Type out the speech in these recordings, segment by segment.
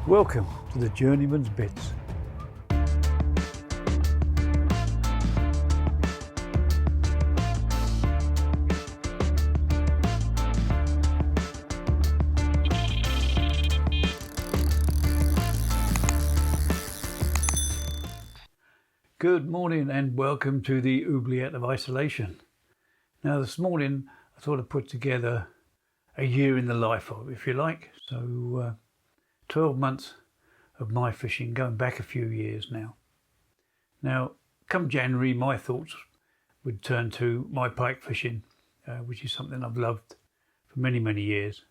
Welcome to the Journeyman's Bits. Good morning and welcome to the oubliette of isolation. Now this morning I thought I'd put together a year in the life of, if you like. So 12 months of my fishing, going back a few years now. Now, come January, my thoughts would turn to my pike fishing, which is something I've loved for many, many years.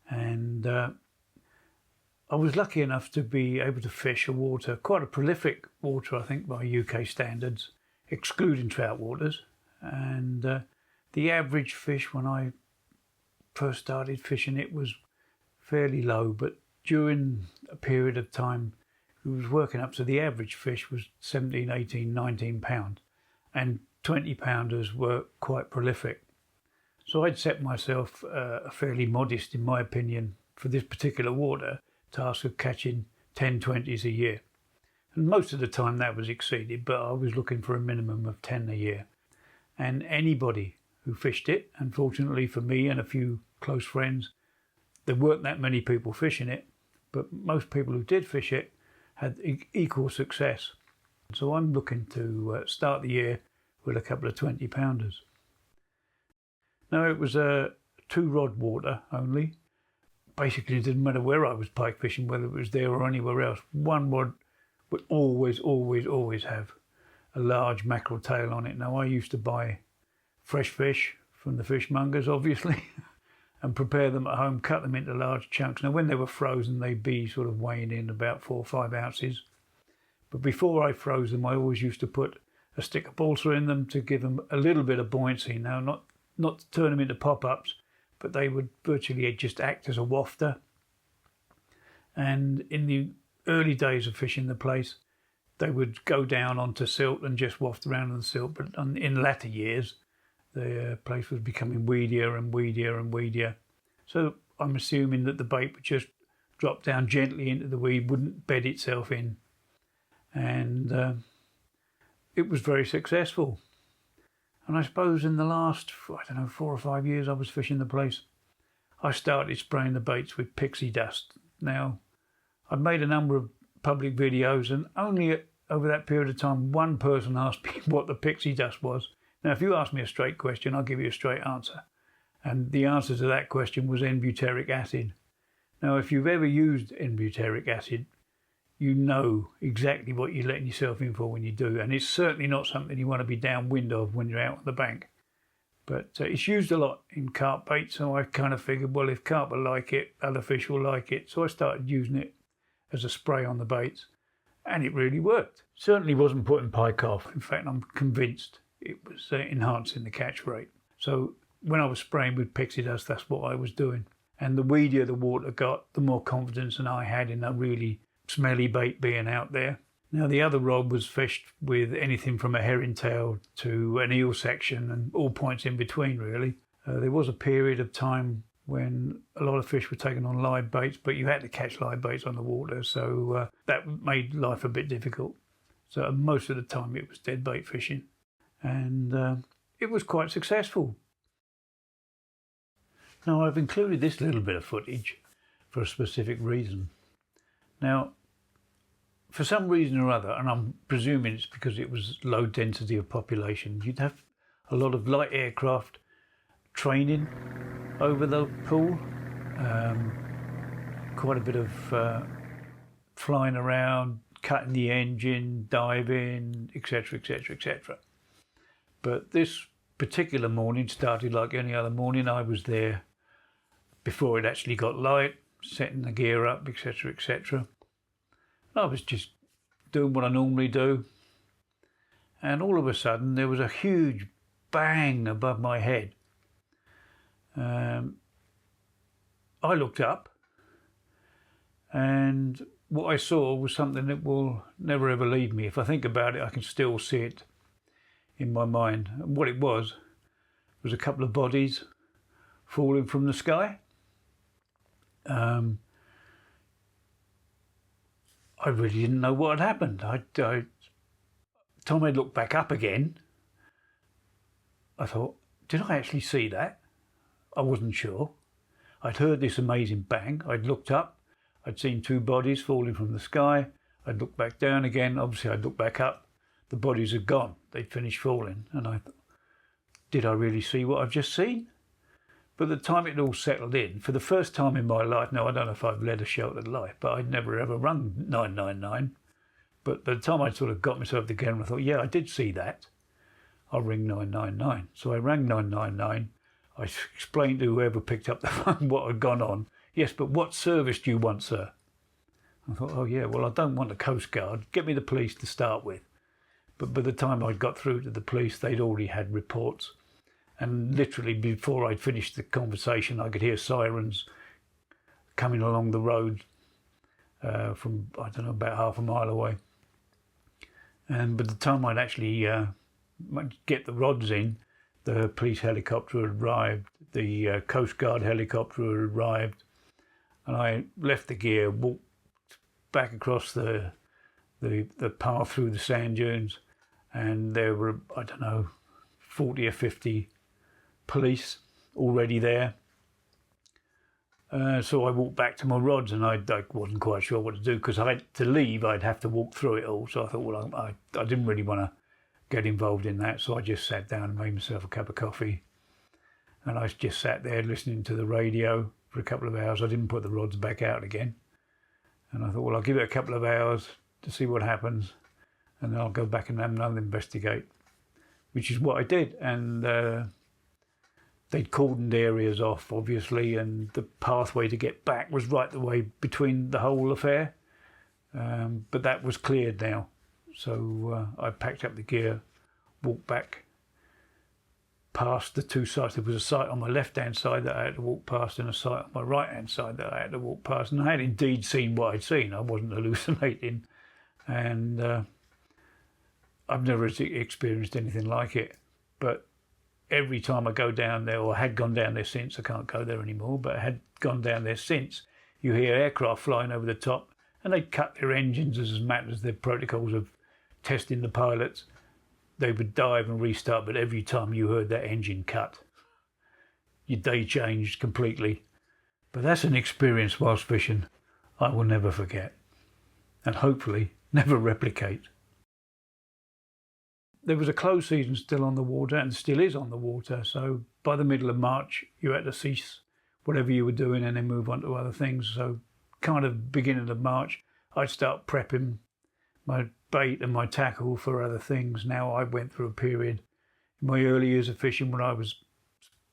And I was lucky enough to be able to fish a water, quite a prolific water, I think, by UK standards, excluding trout waters. And the average fish when I first started fishing it was fairly low, but during a period of time it was working up, so the average fish was 17, 18, 19 pounds, and 20 pounders were quite prolific. So I'd set myself a fairly modest, in my opinion, for this particular water, task of catching 10, 20s a year. And most of the time that was exceeded, but I was looking for a minimum of 10 a year. And anybody who fished it, unfortunately for me and a few close friends, there weren't that many people fishing it, but most people who did fish it had equal success. So I'm looking to start the year with a couple of 20 pounders. Now it was a 2-rod water only. Basically it didn't matter where I was pike fishing, whether it was there or anywhere else. One rod would always have a large mackerel tail on it. Now I used to buy fresh fish from the fishmongers, obviously, and prepare them at home, cut them into large chunks. Now when they were frozen, they'd be sort of weighing in about 4 or 5 ounces. But before I froze them, I always used to put a stick of balsa in them to give them a little bit of buoyancy. Now not to turn them into pop-ups, but they would virtually just act as a wafter. And in the early days of fishing the place, they would go down onto silt and just waft around on the silt. But in latter years, the place was becoming weedier and weedier and weedier. So I'm assuming that the bait would just drop down gently into the weed, wouldn't bed itself in. And it was very successful. And I suppose in the last, 4 or 5 years I was fishing the place, I started spraying the baits with pixie dust. Now, I've made a number of public videos, and only over that period of time, one person asked me what the pixie dust was. Now, if you ask me a straight question, I'll give you a straight answer. And the answer to that question was N-butyric acid. Now, if you've ever used N-butyric acid, you know exactly what you're letting yourself in for when you do. And it's certainly not something you want to be downwind of when you're out on the bank. But it's used a lot in carp bait, so I kind of figured, well, if carp will like it, other fish will like it. So I started using it as a spray on the baits. And it really worked. Certainly wasn't putting pike off. In fact, I'm convinced it was enhancing the catch rate. So when I was spraying with pixie dust, that's what I was doing. And the weedier the water got, the more confidence than I had in a really smelly bait being out there. Now the other rod was fished with anything from a herring tail to an eel section and all points in between, really. There was a period of time when a lot of fish were taken on live baits, but you had to catch live baits on the water, so that made life a bit difficult. So most of the time it was dead bait fishing. And it was quite successful. Now I've included this little bit of footage for a specific reason. Now, for some reason or other, and I'm presuming it's because it was low density of population, you'd have a lot of light aircraft training over the pool, quite a bit of flying around, cutting the engine, diving, etc, etc, etc. But this particular morning started like any other morning. I was there before it actually got light, setting the gear up, etc, etc. I was just doing what I normally do, and all of a sudden there was a huge bang above my head. I looked up, and what I saw was something that will never ever leave me. If I think about it, I can still see it in my mind. And what it was a couple of bodies falling from the sky. I really didn't know what had happened. Time I looked back up again, I thought, did I actually see that? I wasn't sure. I'd heard this amazing bang. I'd looked up. I'd seen 2 bodies falling from the sky. I'd looked back down again. Obviously, I'd looked back up. The bodies had gone. They'd finished falling. And I thought, did I really see what I've just seen? But the time it all settled in, for the first time in my life, now I don't know if I've led a sheltered life, but I'd never ever rung 999. But by the time I sort of got myself together, I thought, yeah, I did see that. I'll ring 999. So I rang 999. I explained to whoever picked up the phone what had gone on. Yes, but what service do you want, sir? I thought, oh yeah, well, I don't want the Coast Guard. Get me the police to start with. But by the time I got through to the police, they'd already had reports. And literally before I'd finished the conversation, I could hear sirens coming along the road from, I don't know, about half a mile away. And by the time I'd actually get the rods in, the police helicopter had arrived, the Coast Guard helicopter had arrived, and I left the gear, walked back across the path through the sand dunes, and there were, I don't know, 40 or 50 police already there. So I walked back to my rods, and I wasn't quite sure what to do, because I had to leave. I'd have to walk through it all. So I thought, well, I didn't really want to get involved in that. So I just sat down and made myself a cup of coffee. And I just sat there listening to the radio for a couple of hours. I didn't put the rods back out again. And I thought, well, I'll give it a couple of hours to see what happens, and then I'll go back and have another investigate, which is what I did. And they'd cordoned areas off, obviously, and the pathway to get back was right the way between the whole affair. But that was cleared now. So I packed up the gear, walked back past the 2 sites. There was a site on my left-hand side that I had to walk past, and a site on my right-hand side that I had to walk past. And I had indeed seen what I'd seen. I wasn't hallucinating. And I've never experienced anything like it. But every time I go down there, or had gone down there since, I can't go there anymore, but I had gone down there since, you hear aircraft flying over the top, and they cut their engines as a matter of their protocols of testing the pilots. They would dive and restart, but every time you heard that engine cut, your day changed completely. But that's an experience whilst fishing I will never forget, and hopefully never replicate. There was a closed season still on the water, and still is on the water, so by the middle of March you had to cease whatever you were doing and then move on to other things. So kind of beginning of March I'd start prepping my bait and my tackle for other things. Now I went through a period in my early years of fishing when I was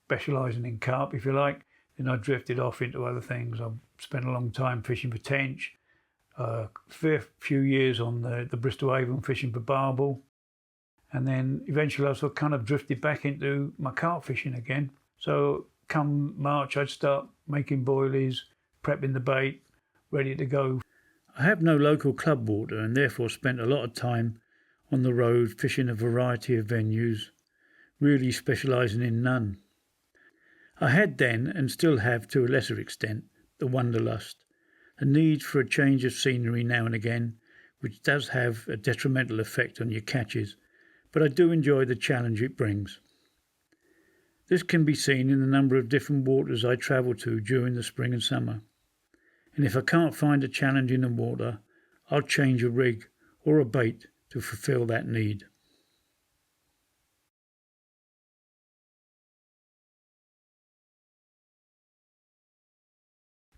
specialising in carp, if you like. Then I drifted off into other things. I spent a long time fishing for tench, a few years on the Bristol Avon fishing for barbel. And then eventually I sort of kind of drifted back into my carp fishing again. So come March, I'd start making boilies, prepping the bait, ready to go. I have no local club water, and therefore spent a lot of time on the road fishing a variety of venues, really specialising in none. I had then, and still have to a lesser extent, the wanderlust, a need for a change of scenery now and again, which does have a detrimental effect on your catches, but I do enjoy the challenge it brings. This can be seen in the number of different waters I travel to during the spring and summer. And if I can't find a challenge in the water, I'll change a rig or a bait to fulfil that need.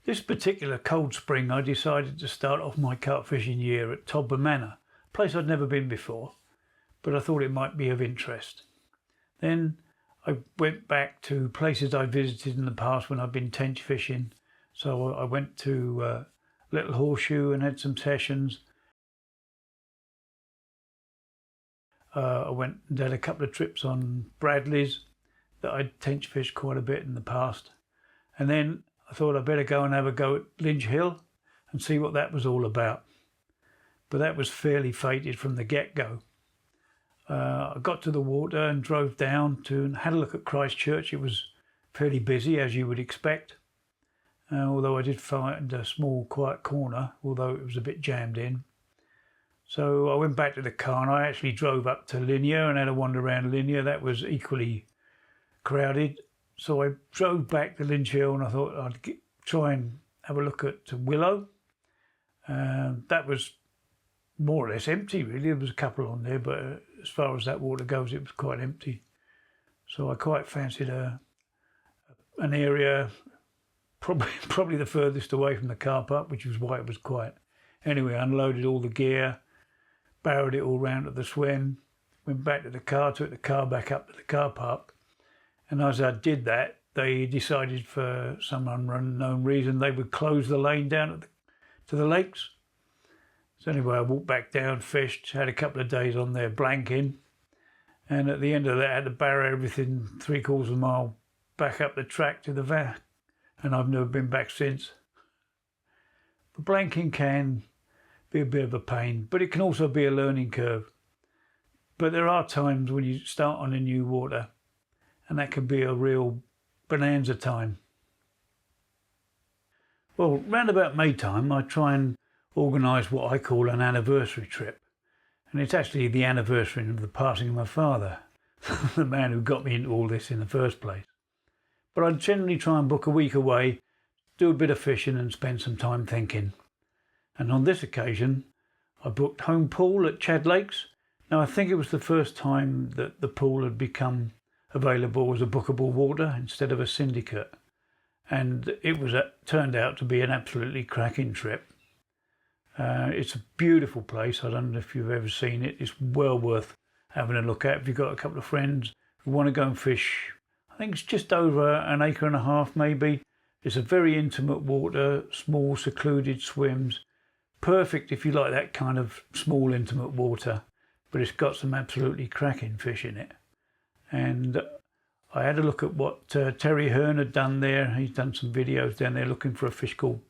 This particular cold spring I decided to start off my carp fishing year at Todburn Manor, a place I'd never been before, but I thought it might be of interest. Then I went back to places I visited in the past when I'd been tench fishing. So I went to Little Horseshoe and had some sessions. I went and had a couple of trips on Bradley's that I'd tench fished quite a bit in the past. And then I thought I'd better go and have a go at Lynch Hill and see what that was all about. But that was fairly fated from the get-go. I got to the water and drove down to and had a look at Christchurch. It was fairly busy, as you would expect. although I did find a small quiet corner, although it was a bit jammed in. So I went back to the car and I actually drove up to Linear and had a wander around Linear. That was equally crowded. So I drove back to Lynch Hill and I thought I'd try and have a look at Willow. That was more or less empty really. There was a couple on there, but as far as that water goes, it was quite empty. So I quite fancied an area probably the furthest away from the car park, which was why it was quiet. Anyway, I unloaded all the gear, barreled it all round to the swim, went back to the car, took the car back up to the car park. And as I did that, they decided for some unknown reason they would close the lane down to the lakes. So anyway, I walked back down, fished, had a couple of days on there blanking. And at the end of that, I had to barrow everything 3/4 of a mile back up the track to the van. And I've never been back since. But blanking can be a bit of a pain, but it can also be a learning curve. But there are times when you start on a new water, and that can be a real bonanza time. Well, round about May time, I try and organise what I call an anniversary trip. And it's actually the anniversary of the passing of my father, the man who got me into all this in the first place. But I generally try and book a week away, do a bit of fishing and spend some time thinking. And on this occasion, I booked home pool at Chad Lakes. Now I think it was the first time that the pool had become available as a bookable water instead of a syndicate. And it was turned out to be an absolutely cracking trip. It's a beautiful place. I don't know if you've ever seen it. It's well worth having a look at. If you've got a couple of friends who want to go and fish, I think it's just over 1.5 acres maybe. It's a very intimate water, small secluded swims. Perfect if you like that kind of small intimate water, but it's got some absolutely cracking fish in it. And I had a look at what Terry Hearn had done there. He's done some videos down there looking for a fish called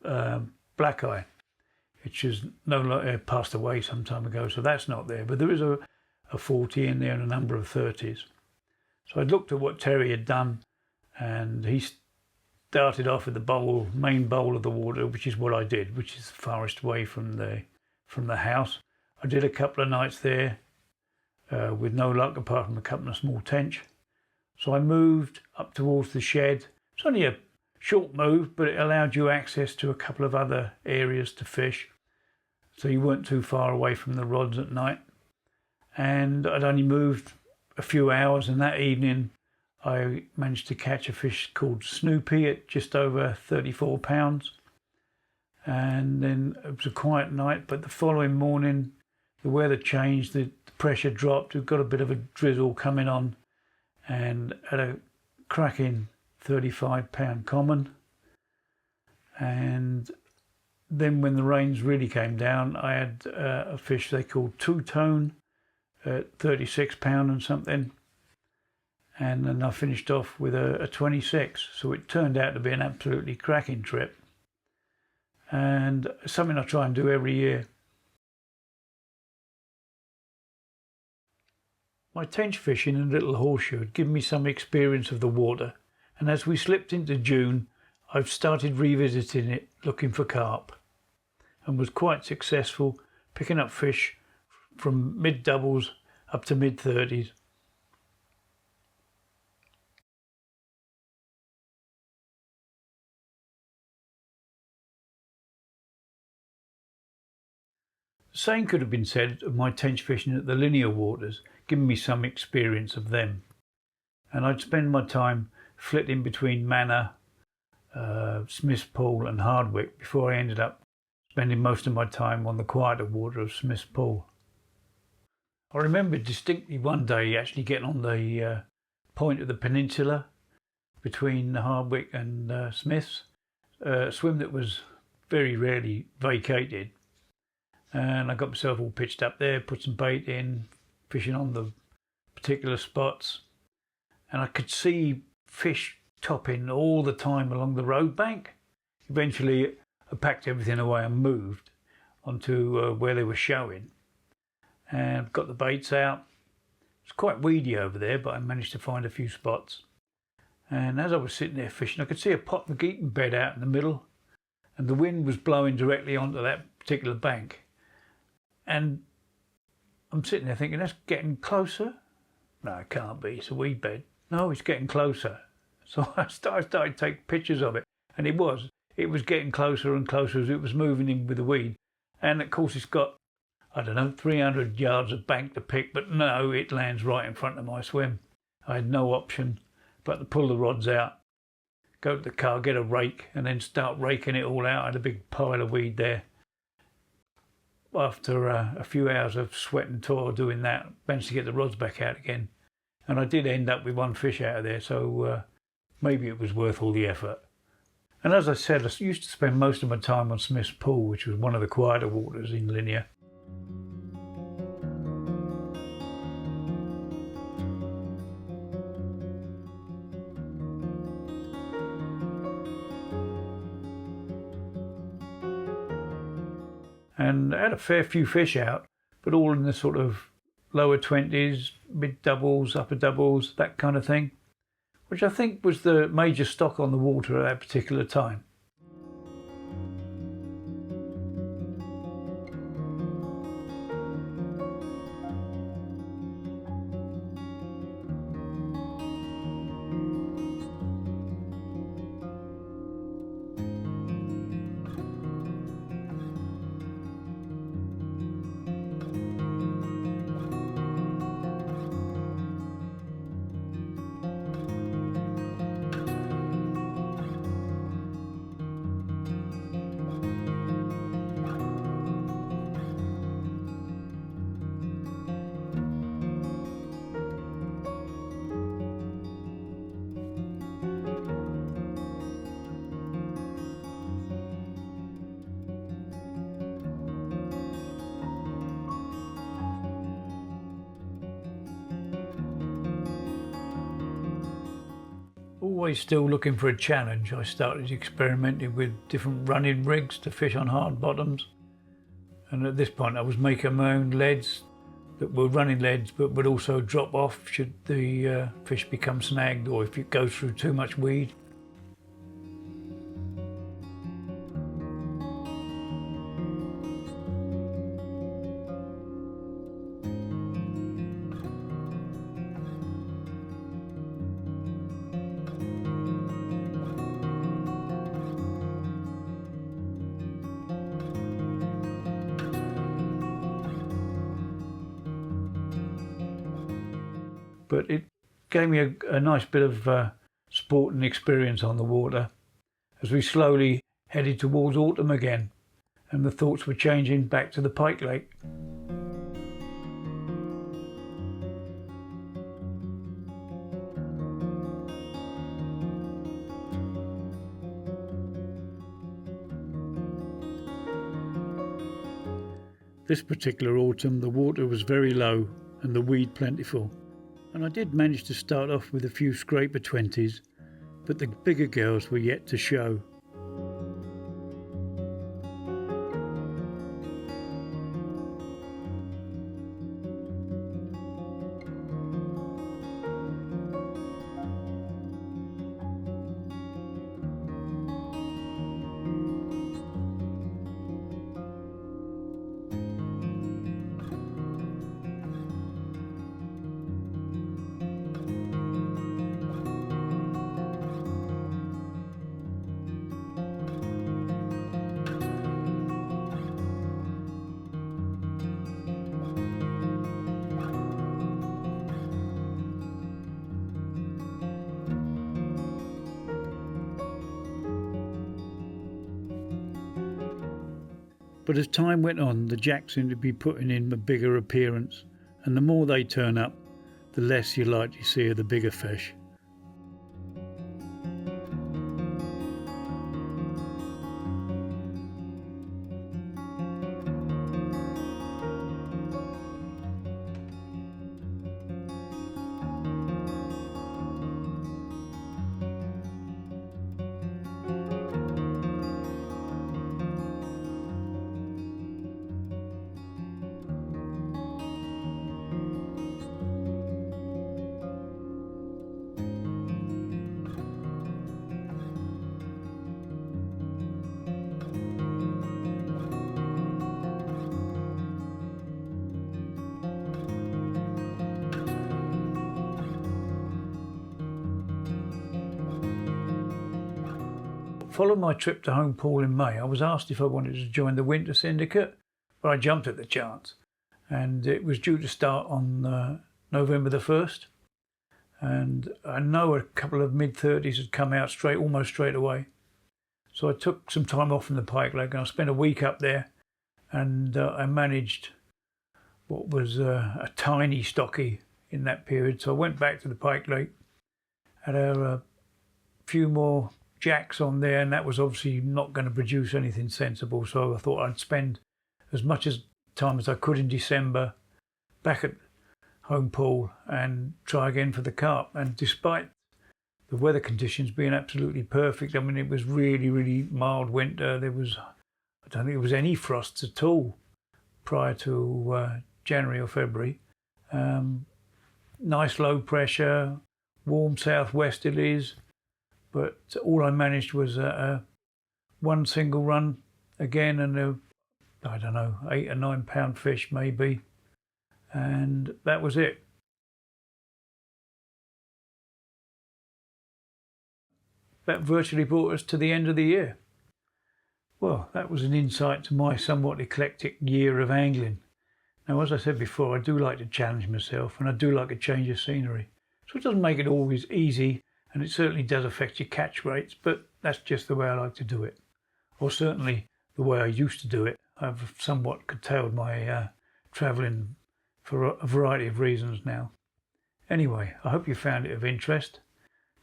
black eye, which is passed away some time ago, so that's not there. But there is a 40 in there and a number of 30s. So I looked at what Terry had done, and he started off at the main bowl of the water, which is what I did, which is the farthest away from the house. I did a couple of nights there with no luck apart from a couple of small tench. So I moved up towards the shed. It's only a short move, but it allowed you access to a couple of other areas to fish. So you weren't too far away from the rods at night. And I'd only moved a few hours, and that evening I managed to catch a fish called Snoopy at just over 34 pounds. And then it was a quiet night, but the following morning the weather changed, the pressure dropped, we've got a bit of a drizzle coming on, and had a cracking 35-pound common. And then when the rains really came down, I had a fish they called two-tone at 36 pound and something. And then I finished off with a 26. So it turned out to be an absolutely cracking trip. And something I try and do every year. My tench fishing in Little Horseshoe had given me some experience of the water. And as we slipped into June, I've started revisiting it looking for carp. And was quite successful, picking up fish from mid-doubles up to mid-30s. The same could have been said of my tench fishing at the linear waters, giving me some experience of them. And I'd spend my time flitting between Manor, Smith's Pool and Hardwick before I ended up spending most of my time on the quieter water of Smith's Pool. I remember distinctly one day actually getting on the point of the peninsula between Hardwick and Smith's, a swim that was very rarely vacated. And I got myself all pitched up there, put some bait in, fishing on the particular spots. And I could see fish topping all the time along the road bank. Eventually I packed everything away and moved onto where they were showing. And got the baits out. It's quite weedy over there, but I managed to find a few spots. And as I was sitting there fishing, I could see a pot of geeting bed out in the middle, and the wind was blowing directly onto that particular bank. And I'm sitting there thinking, that's getting closer. No, it can't be. It's a weed bed. No, it's getting closer. So I started to take pictures of it, and it was getting closer and closer as it was moving in with the weed. And of course, it's got, I don't know, 300 yards of bank to pick, but no, it lands right in front of my swim. I had no option but to pull the rods out, go to the car, get a rake, and then start raking it all out. I had a big pile of weed there. After a few hours of sweat and toil doing that, managed to get the rods back out again. And I did end up with one fish out of there, so maybe it was worth all the effort. And as I said, I used to spend most of my time on Smith's Pool, which was one of the quieter waters in Linear. And I had a fair few fish out, but all in the sort of lower 20s, mid doubles, upper doubles, that kind of thing, which I think was the major stock on the water at that particular time. Always still looking for a challenge, I started experimenting with different running rigs to fish on hard bottoms. And at this point I was making my own leads that were running leads but would also drop off should the fish become snagged or if it goes through too much weed. But it gave me a nice bit of sport and experience on the water as we slowly headed towards autumn again and the thoughts were changing back to the Pike Lake. This particular autumn the water was very low and the weed plentiful. And I did manage to start off with a few scraper 20s, but the bigger girls were yet to show. But as time went on, the jacks seemed to be putting in a bigger appearance, and the more they turn up, the less you're likely to see of the bigger fish. following my trip to Home Pool in May, I was asked if I wanted to join the Winter Syndicate, but I jumped at the chance. And it was due to start on November the 1st. And I know a couple of mid-30s had come out almost straight away. So I took some time off from the Pike Lake and I spent a week up there, and I managed what was a tiny stocky in that period. So I went back to the Pike Lake, had a few more jacks on there, and that was obviously not going to produce anything sensible. So I thought I'd spend as much time as I could in December back at Home Pool and try again for the carp. And despite the weather conditions being absolutely perfect, I mean, it was really, really mild winter. I don't think there was any frosts at all prior to January or February. Nice low pressure, warm southwesterlies, but all I managed was one single run again, and I don't know, 8 or 9 pound fish maybe, and that was it. That virtually brought us to the end of the year. Well, that was an insight to my somewhat eclectic year of angling. Now, as I said before, I do like to challenge myself, and I do like a change of scenery. So it doesn't make it always easy, and it certainly does affect your catch rates, but that's just the way I like to do it. Or certainly the way I used to do it. I've somewhat curtailed my travelling for a variety of reasons now. Anyway, I hope you found it of interest.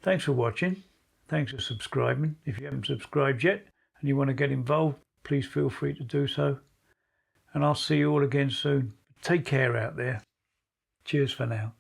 Thanks for watching. Thanks for subscribing. If you haven't subscribed yet and you want to get involved, please feel free to do so. And I'll see you all again soon. Take care out there. Cheers for now.